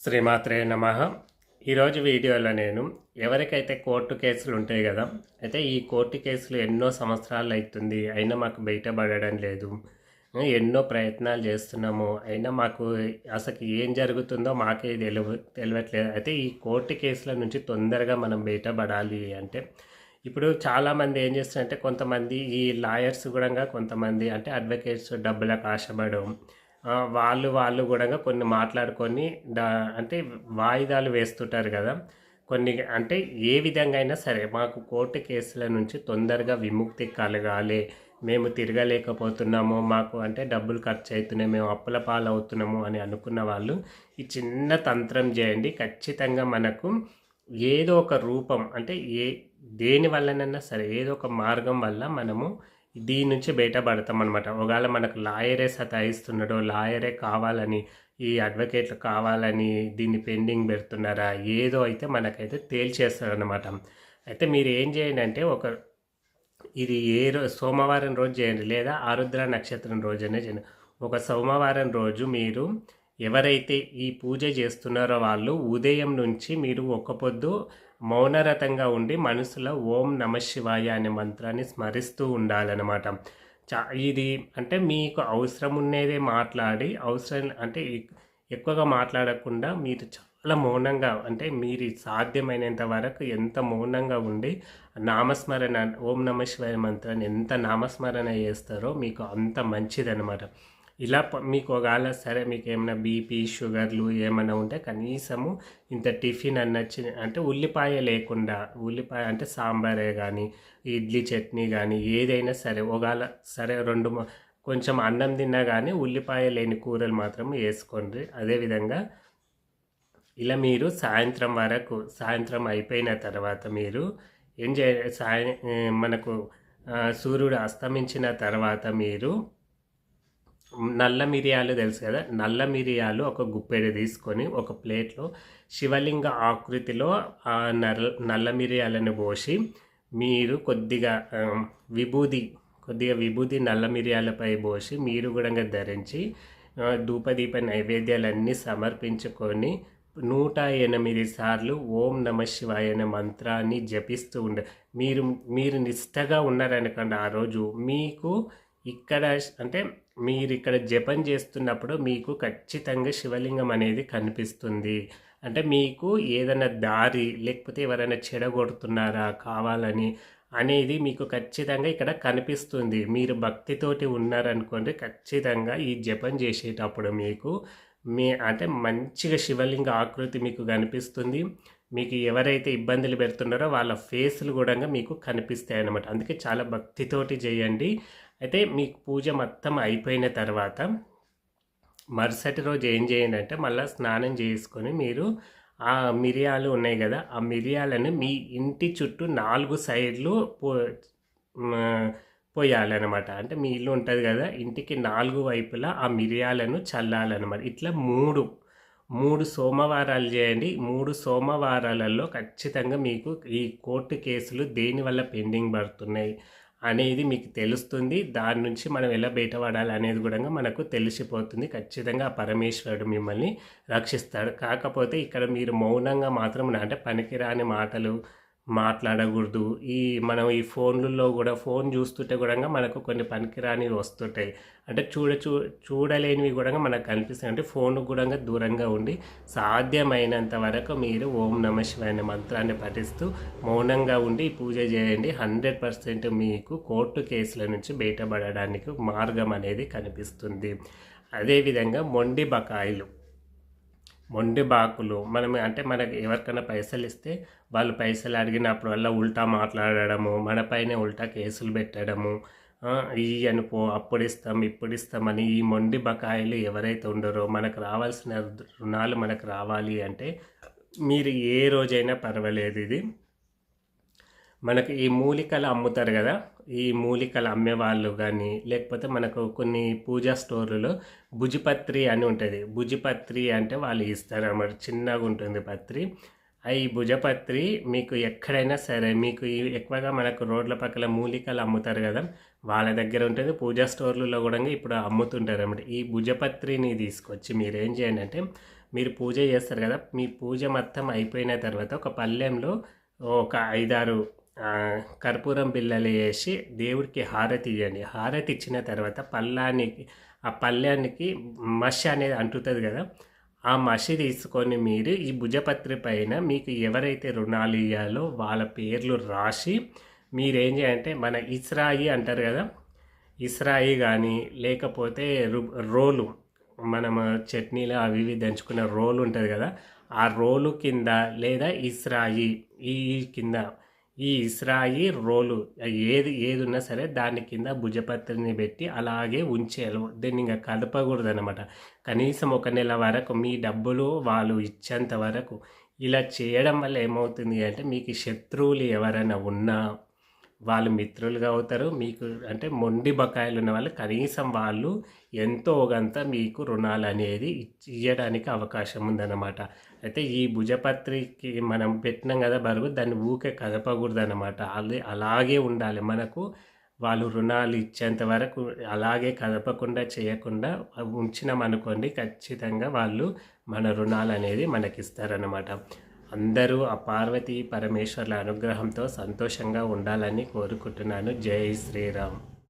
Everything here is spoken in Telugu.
శ్రీమాత్రే నమః. ఈరోజు వీడియోలో నేను ఎవరికైతే కోర్టు కేసులు ఉంటాయి కదా, అయితే ఈ కోర్టు కేసులు ఎన్నో సంవత్సరాలు అవుతుంది, అయినా మాకు బయటపడడం లేదు, ఎన్నో ప్రయత్నాలు చేస్తున్నాము, అయినా మాకు అసలు ఏం జరుగుతుందో మాకే తెలియట్లేదు. అయితే ఈ కోర్టు కేసుల నుంచి తొందరగా మనం బయటపడాలి అంటే ఇప్పుడు చాలామంది ఏం చేస్తారంటే, కొంతమంది ఈ లాయర్స్ కూడా కొంతమంది అంటే అడ్వకేట్స్ డబ్బులకు ఆశపడడం, వాళ్ళు కూడా కొన్ని మాట్లాడుకొని అంటే వాయిదాలు వేస్తుంటారు కదా. కొన్ని అంటే ఏ విధంగా అయినా సరే మాకు కోర్టు కేసుల నుంచి తొందరగా విముక్తి కలగాలి, మేము తిరగలేకపోతున్నాము, మాకు అంటే డబ్బులు ఖర్చు అవుతున్నాయి, మేము అప్పుల పాలవుతున్నాము అని అనుకున్న వాళ్ళు ఈ చిన్న తంత్రం చేయండి. ఖచ్చితంగా మనకు ఏదో ఒక రూపం అంటే దేని వల్లనైనా సరే ఏదో ఒక మార్గం వల్ల మనము దీని నుంచి బయటపడతాం అనమాట. ఒకవేళ మనకు లాయరే సతాయిస్తున్నాడో, లాయరే కావాలని ఈ అడ్వకేట్లు కావాలని దీన్ని పెండింగ్ పెడుతున్నారా, ఏదో అయితే మనకైతే తేల్చేస్తారనమాట. అయితే మీరు ఏం చేయండి అంటే ఇది సోమవారం రోజు చేయండి, లేదా ఆరుద్ర నక్షత్రం రోజనే చేయండి. ఒక సోమవారం రోజు మీరు ఎవరైతే ఈ పూజ చేస్తున్నారో వాళ్ళు ఉదయం నుంచి మీరు ఒక్క పొద్దు మౌనరతంగా ఉండి మనసులో ఓం నమ శివాయ అనే మంత్రాన్ని స్మరిస్తూ ఉండాలన్నమాట. ఇది అంటే మీకు అవసరం ఉన్నదే మాట్లాడి, అవసరం అంటే ఎక్కువగా మాట్లాడకుండా మీరు చాలా మౌనంగా అంటే మీరు సాధ్యమైనంత వరకు ఎంత మౌనంగా ఉండి నామస్మరణ ఓం నమ శివాయ మంత్రాన్ని ఎంత నామస్మరణ చేస్తారో మీకు అంత మంచిదన్నమాట. ఇలా మీకు ఒకవేళ సరే మీకు ఏమైనా బీపీ షుగర్లు ఏమైనా ఉంటే కనీసము ఇంత టిఫిన్ అన్నచ్చి అంటే ఉల్లిపాయ లేకుండా, ఉల్లిపాయ అంటే సాంబారే కానీ ఇడ్లీ చట్నీ కానీ ఏదైనా సరే ఒకవేళ సరే కొంచెం అన్నం తిన్నా కానీ ఉల్లిపాయ లేని కూరలు మాత్రం వేసుకోండి. అదేవిధంగా ఇలా మీరు సాయంత్రం అయిపోయిన తర్వాత మీరు ఏం మనకు సూర్యుడు అస్తమించిన తర్వాత మీరు నల్ల మిరియాలు తెలుసు కదా, నల్ల మిరియాలు ఒక గుప్పెడు తీసుకొని ఒక ప్లేట్లో శివలింగ ఆకృతిలో ఆ నల్ల మిరియాలను పోసి మీరు కొద్దిగా విభూది నల్ల మిరియాలపై పోసి మీరు కూడా ధరించి ధూపదీప నైవేద్యాలన్నీ సమర్పించుకొని 108 సార్లు ఓం నమ శివాయ అనే మంత్రాన్ని జపిస్తూ మీరు నిష్టగా ఉన్నారనుకోండి, ఆ రోజు మీకు ఇక్కడ అంటే మీరు ఇక్కడ జపం చేస్తున్నప్పుడు మీకు ఖచ్చితంగా శివలింగం అనేది కనిపిస్తుంది. అంటే మీకు ఏదైనా దారి లేకపోతే ఎవరైనా చెడగొడుతున్నారా కావాలని అనేది మీకు ఖచ్చితంగా ఇక్కడ కనిపిస్తుంది. మీరు భక్తితోటి ఉన్నారనుకోండి, ఖచ్చితంగా ఈ జపం చేసేటప్పుడు మీకు అంటే మంచిగా శివలింగ ఆకృతి మీకు కనిపిస్తుంది. మీకు ఎవరైతే ఇబ్బందులు పెడుతున్నారో వాళ్ళ ఫేస్లు కూడా మీకు కనిపిస్తాయి అన్నమాట. అందుకే చాలా భక్తితోటి చేయండి. అయితే మీకు పూజ మొత్తం అయిపోయిన తర్వాత మరుసటి రోజు ఏం చేయండి అంటే మళ్ళీ స్నానం చేసుకొని మీరు ఆ మిరియాలు ఉన్నాయి కదా, ఆ మిరియాలను మీ ఇంటి చుట్టూ 4 సైడ్లు పోయాలన్నమాట. అంటే మీ ఇల్లు ఉంటుంది కదా, ఇంటికి 4 వైపులా ఆ మిరియాలను చల్లాలన్నమాట. ఇట్లా మూడు సోమవారాలు చేయండి. 3 సోమవారాలలో ఖచ్చితంగా మీకు ఈ కోర్టు కేసులు దేనివల్ల పెండింగ్ పడుతున్నాయి అనేది మీకు తెలుస్తుంది. దాని నుంచి మనం ఎలా బయటపడాలి అనేది కూడా మనకు తెలిసిపోతుంది. ఖచ్చితంగా ఆ పరమేశ్వరుడు మిమ్మల్ని రక్షిస్తాడు. కాకపోతే ఇక్కడ మీరు మౌనంగా మాత్రం అంటే పనికిరాని మాటలు మాట్లాడకూడదు. మనం ఈ ఫోన్లలో కూడా ఫోన్ చూస్తుంటే కూడా మనకు కొన్ని పనికిరానివి వస్తుంటాయి. అంటే చూడలేనివి కూడా మనకు కనిపిస్తాయి. అంటే ఫోన్ కూడా దూరంగా ఉండి సాధ్యమైనంత వరకు మీరు ఓం నమ శివాయ మంత్రాన్ని పఠిస్తూ మౌనంగా ఉండి పూజ చేయండి. 100% మీకు కోర్టు కేసుల నుంచి బయటపడడానికి మార్గం అనేది కనిపిస్తుంది. అదేవిధంగా మొండి బాకులు అంటే మనకి ఎవరికైనా పైసలు ఇస్తే వాళ్ళు పైసలు అడిగినప్పుడు వల్ల ఉల్టా మాట్లాడడము, మనపైనే ఉల్టా కేసులు పెట్టడము, అప్పుడు ఇస్తాం ఇప్పుడు ఇస్తామని ఈ మొండి బకాయిలు ఎవరైతే ఉండరో, మనకు రావాల్సిన రుణాలు మనకు రావాలి అంటే మీరు ఏ రోజైనా పర్వాలేదు, ఇది మనకు ఈ మూలికలు అమ్ముతారు కదా, ఈ మూలికలు అమ్మేవాళ్ళు కానీ లేకపోతే మనకు కొన్ని పూజా స్టోర్లలో భుజిపత్రి అని ఉంటుంది. భుజిపత్రి అంటే వాళ్ళు ఇస్తారు అన్నమాట, చిన్నగా ఉంటుంది పత్రి. ఈ భుజపత్రి మీకు ఎక్కడైనా సరే మీకు ఎక్కువగా మనకు రోడ్ల పక్కల మూలికలు అమ్ముతారు కదా, వాళ్ళ దగ్గర ఉంటుంది. పూజా స్టోర్లలో కూడా ఇప్పుడు అమ్ముతుంటారు అన్నమాట. ఈ భుజపత్రిని తీసుకొచ్చి మీరు ఏం చేయండి అంటే మీరు పూజ చేస్తారు కదా, మీ పూజ మొత్తం అయిపోయిన తర్వాత ఒక పళ్ళెంలో ఒక 5-6 కర్పూరం బిళ్ళలు వేసి దేవుడికి హారతి ఇవ్వండి. హారతి ఇచ్చిన తర్వాత ఆ పళ్ళానికి మషి అనేది అంటుతుంది కదా, ఆ మషి తీసుకొని మీరు ఈ భుజపత్రి పైన మీకు ఎవరైతే రుణాలు ఇవ్వాలో వాళ్ళ పేర్లు రాసి మీరేం చేయాలంటే మన ఇస్రాయి అంటారు కదా, ఇస్రాయి కానీ లేకపోతే రోలు, మనం చట్నీలు అవి ఇవి దంచుకున్న రోలు ఉంటుంది కదా, ఆ రోలు కింద లేదా ఇస్రాయి ఈ కింద ఈ ఇస్రాయి రోలు ఏది ఉన్నా సరే దాని కింద భుజపత్రిని పెట్టి అలాగే ఉంచేయాలి. దీన్ని ఇంకా కదపకూడదు అనమాట. కనీసం 1 నెల వరకు మీ డబ్బులు వాళ్ళు ఇచ్చేంత వరకు ఇలా చేయడం వల్ల ఏమవుతుంది అంటే మీకు శత్రువులు ఎవరైనా ఉన్నా వాళ్ళు మిత్రులుగా అవుతారు. మీకు అంటే మొండి బకాయిలు ఉన్న వాళ్ళు కనీసం వాళ్ళు ఎంతో కొంత మీకు రుణాలు అనేది ఇవ్వడానికి అవకాశం ఉందన్నమాట. అయితే ఈ భుజపత్రికి మనం పెట్టినాం కదా బరువు, దాన్ని ఊకే కదపకూడదు అనమాట. అది అలాగే ఉండాలి. మనకు వాళ్ళు రుణాలు ఇచ్చేంత వరకు అలాగే కదపకుండా చేయకుండా ఉంచినామనుకోండి, ఖచ్చితంగా వాళ్ళు మన రుణాలు అనేది మనకిస్తారన్నమాట. అందరూ ఆ పార్వతీ పరమేశ్వర్ల అనుగ్రహంతో సంతోషంగా ఉండాలని కోరుకుంటున్నాను. జై శ్రీరామ్.